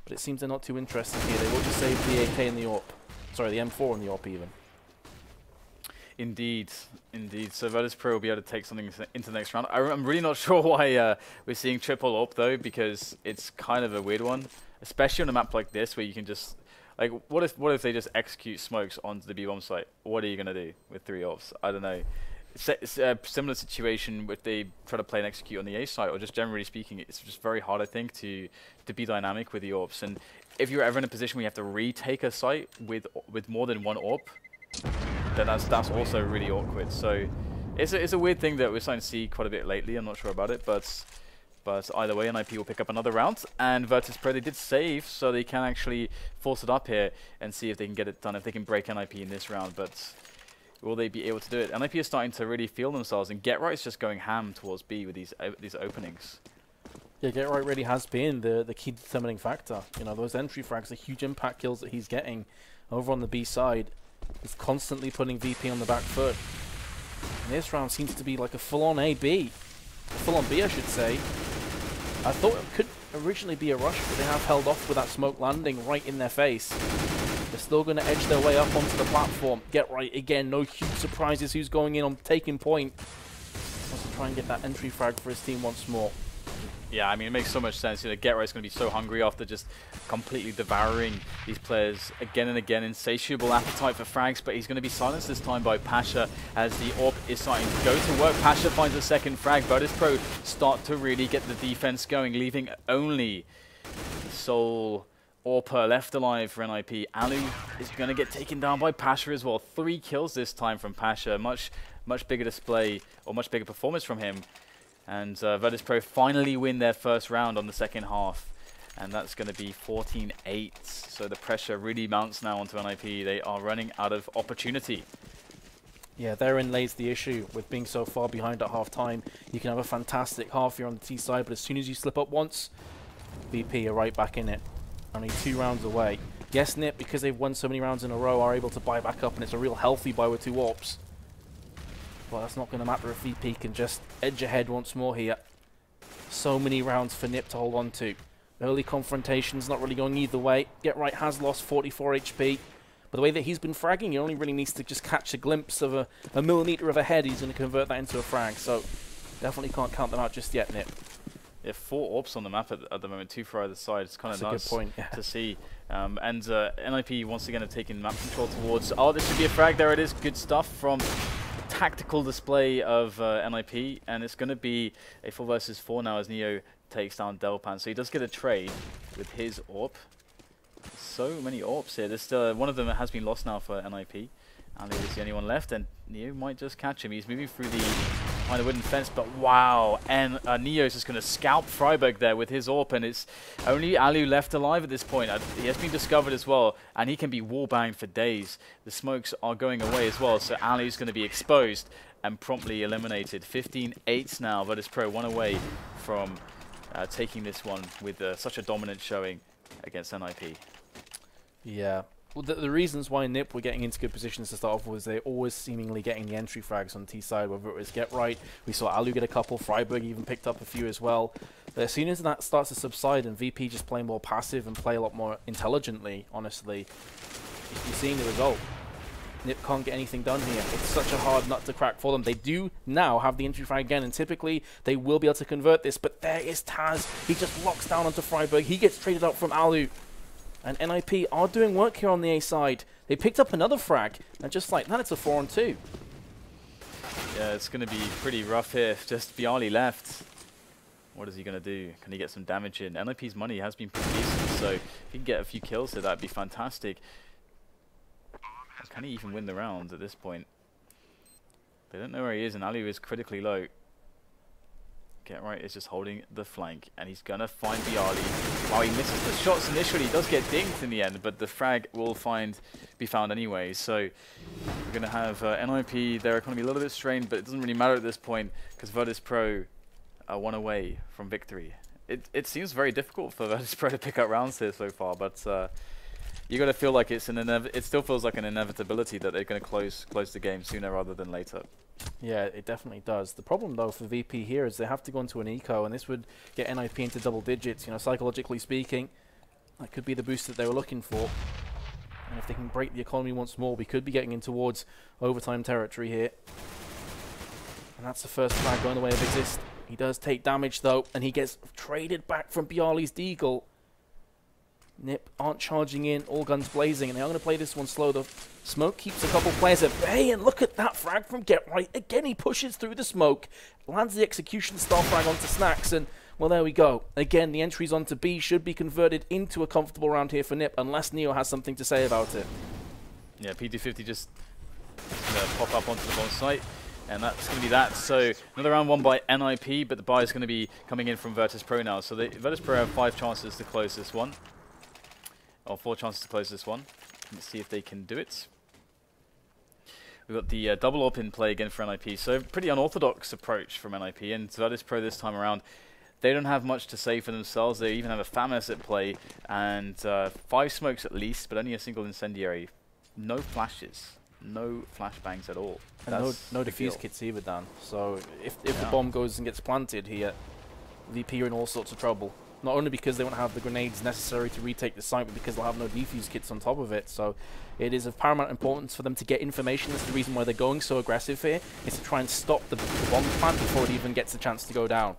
But it seems they're not too interested here. They will just save the AK and the AWP. Sorry, the M4 and the AWP even. Indeed, indeed. So Virtus.pro will be able to take something into the next round. I'm really not sure why we're seeing triple AWP though, because it's kind of a weird one. Especially on a map like this where you can just... Like, what if they just execute smokes onto the B-bomb site? What are you going to do with 3 AWPs? I don't know. It's a similar situation if they try to play and execute on the A site, or just generally speaking, it's just very hard, I think, to be dynamic with the AWPs. And if you're ever in a position where you have to retake a site with more than 1 AWP, then that's also really awkward. So it's a weird thing that we're starting to see quite a bit lately. I'm not sure about it, but either way, NiP will pick up another round. And Virtus.pro, they did save, so they can actually force it up here and see if they can get it done, if they can break NiP in this round. But will they be able to do it? NiP is starting to really feel themselves, and GetRight is just going ham towards B with these openings. Yeah, GetRight really has been the key determining factor. You know, those entry frags, the huge impact kills that he's getting over on the B side is constantly putting VP on the back foot. And this round seems to be like a full-on A-B. Full-on B, I should say. I thought it could originally be a rush, but they have held off with that smoke landing right in their face. They're still going to edge their way up onto the platform. GetRight again, no huge surprises who's going in on taking point. Wants to try and get that entry frag for his team once more. Yeah, I mean, it makes so much sense. You know, GetRight's going to be so hungry after just completely devouring these players again and again. Insatiable appetite for frags, but he's going to be silenced this time by pasha as the AWP is starting to go to work. pasha finds a second frag. Virtus.pro start to really get the defense going, leaving only the sole AWPer left alive for NiP. Allu is going to get taken down by pasha as well. 3 kills this time from pasha. Much bigger display, or much bigger performance from him. And Virtus.pro finally win their first round on the second half. And that's going to be 14-8. So the pressure really mounts now onto NiP. They are running out of opportunity. Yeah, therein lays the issue with being so far behind at half-time. You can have a fantastic half here on the T side, but as soon as you slip up once, VP are right back in it. Only 2 rounds away. Yes, NiP, because they've won so many rounds in a row, are able to buy back up, and it's a real healthy buy with 2 AWPs. Well, that's not going to matter if VP can just edge ahead once more here. So many rounds for NiP to hold on to. Early confrontations not really going either way. Get Right has lost 44 HP. But the way that he's been fragging, he only really needs to just catch a glimpse of a millimeter of a head. He's going to convert that into a frag. So definitely can't count them out just yet, NiP. Yeah, 4 AWPs on the map at the moment, 2 for either side. It's kind of nice a good point, yeah. to see. And NiP once again have taken map control towards... Oh, this should be a frag. There it is. Good stuff from tactical display of NiP. And it's going to be a 4 versus 4 now as NEO takes down Delpan. So he does get a trade with his AWP. So many AWPs here. There's still one of them has been lost now for NiP. allu is the only one left, and NEO might just catch him. He's moving through behind the wooden fence, but wow! And NEO's just going to scalp Friberg there with his AWP, and it's only allu left alive at this point. He has been discovered as well, and he can be wallbanged for days. The smokes are going away as well, so allu's going to be exposed and promptly eliminated. 15-8 now. Virtus.pro 1 away from taking this one with such a dominant showing against NiP. Yeah. Well, the reasons why NiP were getting into good positions to start off was they're always seemingly getting the entry frags on the T side, whether it was Get Right. We saw allu get a couple, Friberg even picked up a few as well. But as soon as that starts to subside and VP just play more passive and play a lot more intelligently, honestly, you're seeing the result. NiP can't get anything done here. It's such a hard nut to crack for them. They do now have the entry frag again, and typically they will be able to convert this, but there is TaZ. He just locks down onto Friberg. He gets traded out from allu. And NiP are doing work here on the A side. They picked up another frag, and just like that, it's a 4-on-2. Yeah, it's going to be pretty rough here. Just byali left. What is he going to do? Can he get some damage in? NiP's money has been pretty decent, so if he can get a few kills here, that'd be fantastic. Can he even win the round at this point? They don't know where he is, and allu is critically low. Get Right is just holding the flank, and he's going to find byali. Wow, he misses the shots initially. He does get dinged in the end, but the frag will be found anyway. So we're going to have NiP, their economy a little bit strained, but it doesn't really matter at this point because Virtus.pro are 1 away from victory. It seems very difficult for Virtus.pro to pick up rounds here so far, but you got to feel like it still feels like an inevitability that they're going to close the game sooner rather than later. Yeah, it definitely does. The problem, though, for VP here is they have to go into an eco, and this would get NiP into double digits. You know, psychologically speaking, that could be the boost that they were looking for. And if they can break the economy once more, we could be getting in towards overtime territory here. And that's the first flag going the way of Xizt. He does take damage, though, and he gets traded back from byali's deagle. NiP aren't charging in, all guns blazing, and they are going to play this one slow. The smoke keeps a couple players at bay, and look at that frag from Get Right. Again, he pushes through the smoke, lands the execution style frag onto Snax, and, well, there we go. Again, the entries onto B should be converted into a comfortable round here for NiP, unless NEO has something to say about it. Yeah, P250 just going to pop up onto the bomb site, and that's going to be that. So another round won by NiP, but the buy is going to be coming in from Virtus.pro now. So Virtus.pro have 5 chances to close this one. Or 4 chances to close this one. Let's see if they can do it. We've got the double AWP in play again for NiP. So pretty unorthodox approach from NiP. And Virtus.pro this time around, they don't have much to say for themselves. They even have a FAMAS at play. And 5 smokes at least, but only a single incendiary. No flashes. No flashbangs at all. And no defuse kits either, Dan. So if the bomb goes and gets planted here, VP are in all sorts of trouble. Not only because they won't have the grenades necessary to retake the site, but because they'll have no defuse kits on top of it. So it is of paramount importance for them to get information. That's the reason why they're going so aggressive here, is to try and stop the bomb plant before it even gets a chance to go down.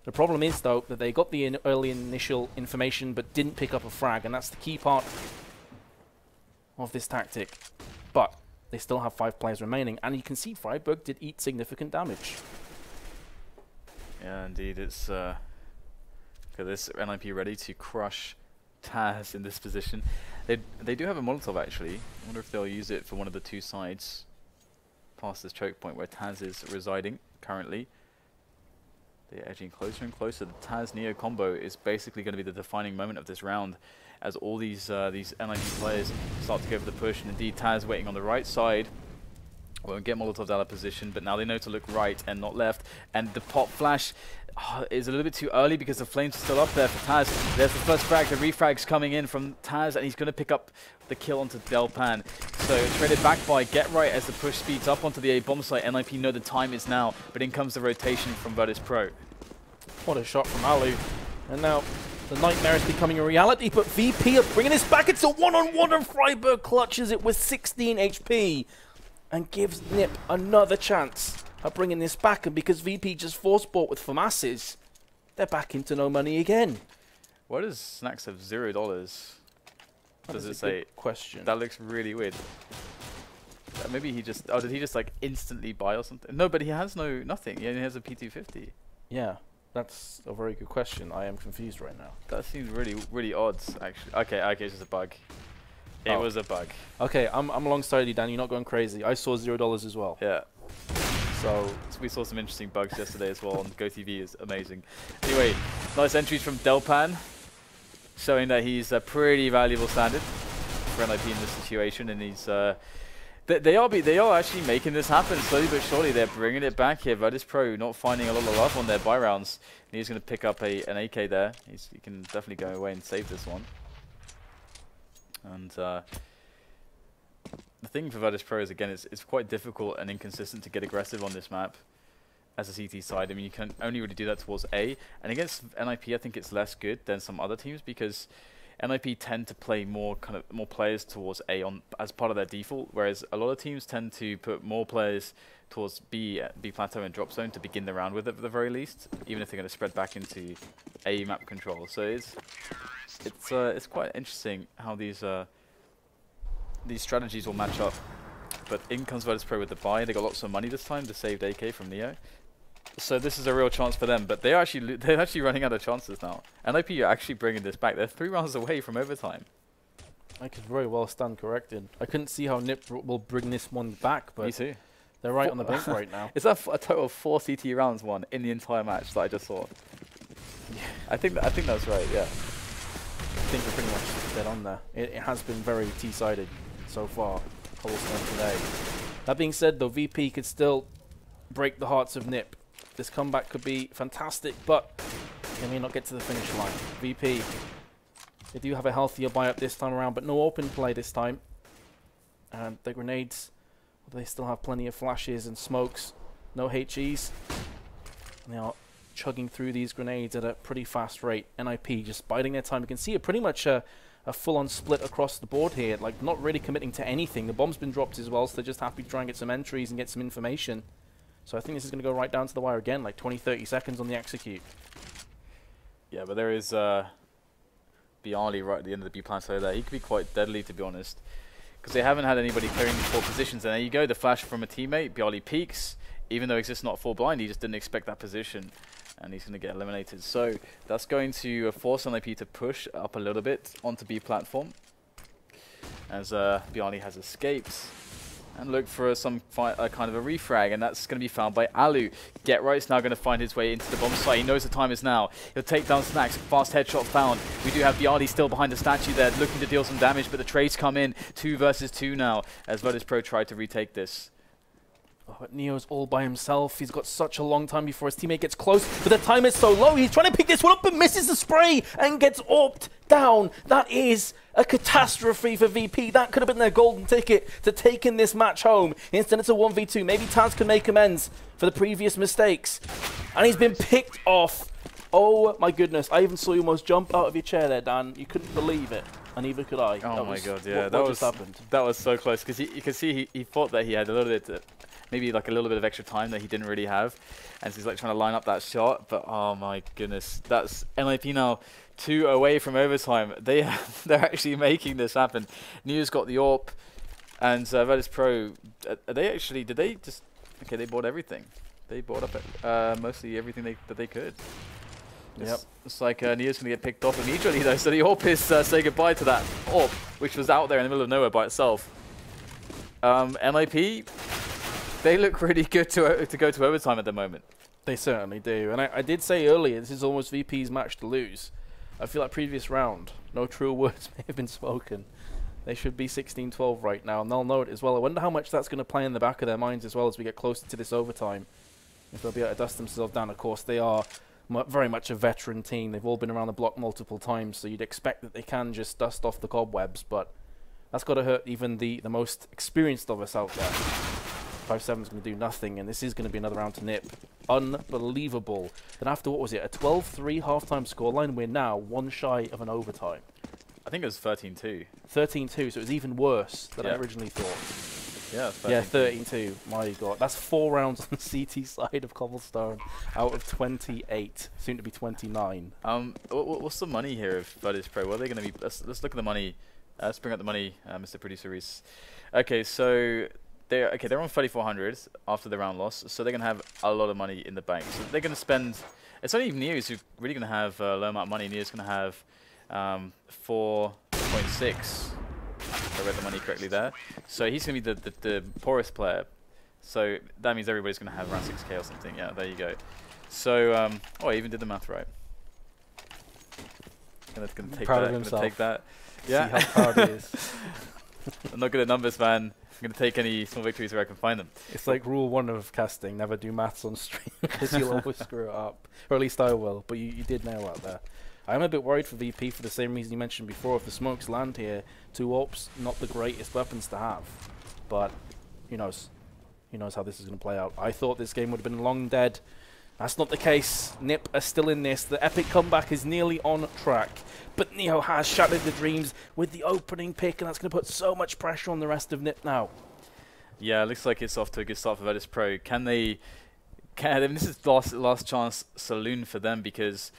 The problem is, though, that they got the early initial information but didn't pick up a frag, and that's the key part of this tactic. But they still have 5 players remaining, and you can see Friberg did eat significant damage. Yeah, indeed. It's... Look at this, NiP ready to crush TaZ in this position. They do have a Molotov, actually. I wonder if they'll use it for one of the 2 sides past this choke point where TaZ is residing currently. They're edging closer and closer. The TaZ NEO combo is basically going to be the defining moment of this round, as all these NiP players start to go for the push. And indeed, TaZ waiting on the right side. Won't get Molotovs out of position, but now they know to look right and not left. And the pop flash is a little bit too early because the flames are still up there for TaZ. There's the first frag. The refrag's coming in from TaZ, and he's going to pick up the kill onto Delpan. So traded back by Get Right as the push speeds up onto the A bomb site. NiP know the time is now, but in comes the rotation from Virtus.pro. What a shot from allu. And now the nightmare is becoming a reality, but VP are bringing this back. It's a one-on-one, and Friberg clutches it with 16 HP and gives NiP another chance at bringing this back. And because VP just force-bought with FAMASes, they're back into no money again. Why does Snax have $0? Does it say? Question. That looks really weird. Maybe he just. Oh, did he just like instantly buy or something? No, but he has nothing. He only has a P250. Yeah, that's a very good question. I am confused right now. That seems really odd, actually. Okay, it's just a bug. It was a bug. Okay, I'm alongside you, Dan. You're not going crazy. I saw $0 as well. Yeah. So we saw some interesting bugs yesterday as well on GoTV. Is amazing. Anyway, nice entries from Delpan, showing that he's a pretty valuable standard for NiP in this situation, and he's they are actually making this happen slowly but surely. They're bringing it back here. Virtus.pro not finding a lot of love on their buy rounds. And he's going to pick up an AK there. He can definitely go away and save this one. And the thing for Virtus.pro is, again, it's quite difficult and inconsistent to get aggressive on this map as a CT side. I mean, you can only really do that towards A. And against NiP, I think it's less good than some other teams because NiP tend to play more players towards A as part of their default, whereas a lot of teams tend to put more players towards B plateau and drop zone to begin the round with at the very least, even if they're going to spread back into A map control. So it's quite interesting how these strategies will match up. But in comes Virtus.pro with the buy. They got lots of money this time. The saved AK from NEO. So this is a real chance for them, but they're actually running out of chances now. NiP are actually bringing this back. They're 3 rounds away from overtime. I could very well stand corrected. I couldn't see how NiP will bring this one back, but Me too. They're right on the brink right now. Is that a total of 4 CT rounds won in the entire match that I just saw? Yeah. I think that's right. Yeah. I think we're pretty much dead on there. It has been very T-sided so far. Cobblestone today. That being said, though, VP could still break the hearts of NiP. This comeback could be fantastic, but they may not get to the finish line. VP, they do have a healthier buy-up this time around, but no open play this time. And the grenades, they still have plenty of flashes and smokes. No HEs. And they are chugging through these grenades at a pretty fast rate. NiP just biding their time. You can see it pretty much a full-on split across the board here, like not really committing to anything. The bomb's been dropped as well, so they're just happy to try and get some entries and get some information. So I think this is going to go right down to the wire again, like 20-30 seconds on the execute. Yeah, but there is byali right at the end of the B plateau there. He could be quite deadly, to be honest, because they haven't had anybody clearing these 4 positions. And there you go, the flash from a teammate. byali peeks, even though Xizt not full blind, he just didn't expect that position, and he's going to get eliminated. So that's going to force NiP to push up a little bit onto B platform, as byali has escaped. And look for some kind of a refrag, and that's going to be found by allu. Get Right's now going to find his way into the bomb site. He knows the time is now. He'll take down Snax. Fast headshot found. We do have byali still behind the statue there, looking to deal some damage, but the trades come in. 2 versus 2 now, as Virtus.pro tried to retake this. Oh, but Neo's all by himself. He's got such a long time before his teammate gets close, but the time is so low. He's trying to pick this one up, but misses the spray and gets AWP'd down. That is a catastrophe for VP. That could have been their golden ticket to taking this match home. Instead, it's a 1v2. Maybe TaZ can make amends for the previous mistakes. And he's been picked off. Oh my goodness. I even saw you almost jump out of your chair there, Dan. You couldn't believe it. And neither could I. Oh my god, yeah. What just happened? That was so close, because you can see he thought that he had a little bit, maybe like a little bit of extra time that he didn't really have. And so he's like trying to line up that shot, but oh my goodness. That's NiP now 2 away from overtime. They're actually making this happen. Neo's got the AWP, and Virtus.pro, did they just, okay, they bought everything. They bought up mostly everything that they could. Yep. It's like Neo's going to get picked off immediately though, so the AWP is say goodbye to that AWP, which was out there in the middle of nowhere by itself. NiP, they look really good to go to overtime at the moment. They certainly do. And I did say earlier, this is almost VP's match to lose. I feel like previous round, no truer words may have been spoken. They should be 16-12 right now, and they'll know it as well. I wonder how much that's going to play in the back of their minds as well as we get closer to this overtime. If they'll be able to dust themselves down. Of course, they are very much a veteran team. They've all been around the block multiple times, so you'd expect that they can just dust off the cobwebs, but that's got to hurt even the most experienced of us out there. 5-7's going to do nothing, and this is going to be another round to NiP. Unbelievable. Then after, what was it, a 12-3 halftime scoreline, we're now one shy of an overtime. I think it was 13-2. 13-2, so it was even worse than I originally thought. Yeah, 13-2. Yeah, 13-2. My God. That's 4 rounds on the CT side of Cobblestone out of 28, soon to be 29. What's the money here of Virtus.pro? What are they going to be? Let's look at the money. Let's bring up the money, Mr. Producer Reese. Okay, so they're on 3,400 after the round loss, so they're going to have a lot of money in the bank. So they're going to spend. It's only Neo's who's really going to have a low amount of money. Neo's going to have 4.6. If I read the money correctly there. So he's going to be the poorest player. So that means everybody's going to have around 6k or something. Yeah, there you go. So oh, I even did the math right. Gonna take proud that. of himself. Gonna take that. Yeah. See how proud he is. I'm not good at numbers, man. I'm going to take any small victories where I can find them. It's like rule 1 of casting, never do maths on stream, because you'll always screw it up. Or at least I will, but you did nail that there. I'm a bit worried for VP for the same reason you mentioned before. If the smokes land here, 2 AWPs, not the greatest weapons to have. But, who knows? Who knows how this is going to play out. I thought this game would have been long dead. That's not the case. NiP are still in this. The epic comeback is nearly on track. But Neo has shattered the dreams with the opening pick, and that's going to put so much pressure on the rest of NiP now. Yeah, it looks like it's off to a good start for Virtus.pro. Can they... I mean, this is last chance saloon for them, because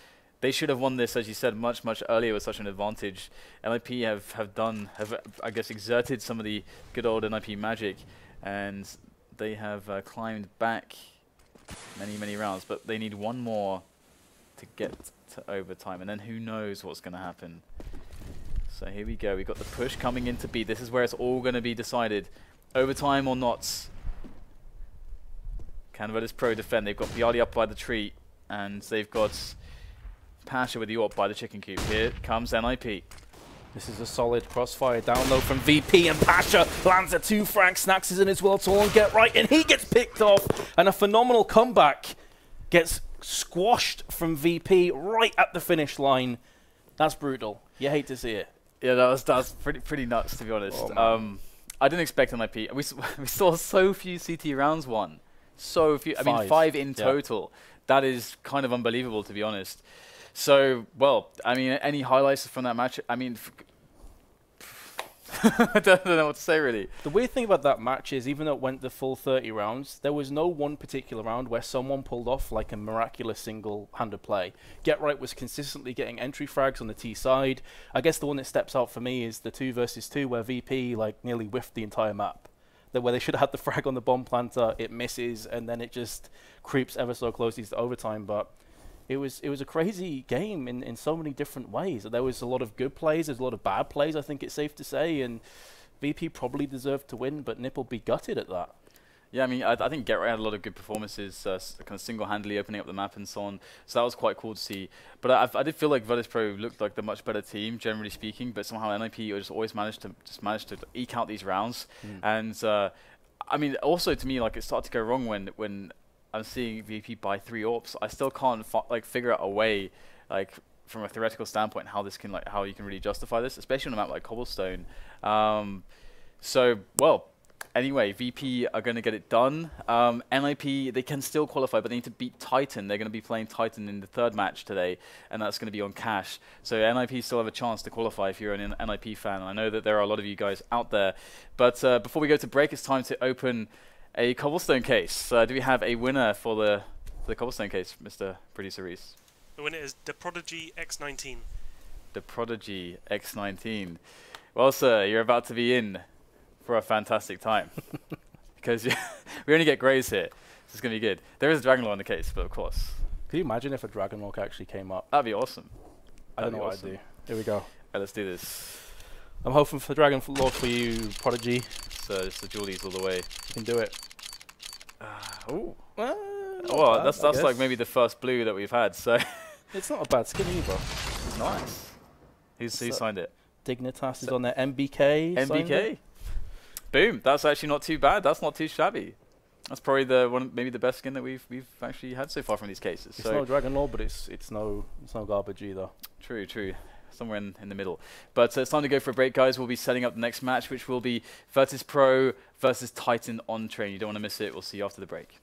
they should have won this, as you said, much earlier with such an advantage. NiP have I guess, exerted some of the good old NiP magic, and they have climbed back many rounds, but they need one more to get to overtime, and then who knows what's going to happen. So here we go. We've got the push coming into B. This is where it's all going to be decided. Overtime or not. Can Virtus.pro defend? They've got byali up by the tree, and they've got pasha with the AWP by the chicken coop. Here comes NiP. This is a solid crossfire down low from VP, and pasha lands a 2 frag. Snax is in his world tool and get right, and he gets picked off, and a phenomenal comeback gets squashed from VP right at the finish line. That's brutal. You hate to see it. Yeah, that was pretty nuts, to be honest. Oh, I didn't expect NiP. We saw so few CT rounds won. So few. I mean, 5 in total. That is kind of unbelievable, to be honest. So, well, I mean, any highlights from that match? I mean, I don't know what to say, really. The weird thing about that match is, even though it went the full 30 rounds, there was no one particular round where someone pulled off like a miraculous single-handed play. Get Right was consistently getting entry frags on the T side. I guess the one that steps out for me is the 2 versus 2 where VP like nearly whiffed the entire map. Where they should have had the frag on the bomb planter, it misses, and then it just creeps ever so closely to overtime. But it was a crazy game in so many different ways. There was a lot of good plays, there's a lot of bad plays, I think it's safe to say, and VP probably deserved to win, but NiP will be gutted at that. Yeah, I mean, I think Get Right had a lot of good performances, kind of single-handedly opening up the map and so on. So that was quite cool to see. But I did feel like Virtus.pro looked like the much better team, generally speaking. But somehow NiP just always managed to eke out these rounds. And I mean, also to me, like it started to go wrong when I'm seeing VP buy 3 AWPs. I still can't figure out a way, like from a theoretical standpoint, how how you can really justify this, especially on a map like Cobblestone. So well. Anyway, VP are going to get it done. NiP, they can still qualify, but they need to beat Titan. They're going to be playing Titan in the 3rd match today, and that's going to be on cash. So NiP still have a chance to qualify if you're an NiP fan. I know that there are a lot of you guys out there. But before we go to break, it's time to open a Cobblestone case. Do we have a winner for the Cobblestone case, Mr. Producer Reese? The winner is The Prodigy X19. The Prodigy X19. Well, sir, you're about to be in for a fantastic time, because we only get greys here. This is going to be good. There is a Dragon Law in the case, but of course. Can you imagine if a Dragon Walk actually came up? That'd be awesome. I don't know what I'd do. Here we go. Right, let's do this. I'm hoping for Dragon Law for you, Prodigy. So it's the Jallis all the way. You can do it. Ooh. Well, that's like maybe the first blue that we've had. So it's not a bad skin either. It's nice. Who signed it? Dignitas is on there. MBK. MBK. Boom. That's actually not too bad. That's not too shabby. That's probably maybe the best skin that we've actually had so far from these cases. It's no Dragon Lord, but it's no garbage either. True. Somewhere in the middle. But it's time to go for a break, guys. We'll be setting up the next match, which will be Virtus.pro versus Titan on train. You don't want to miss it. We'll see you after the break.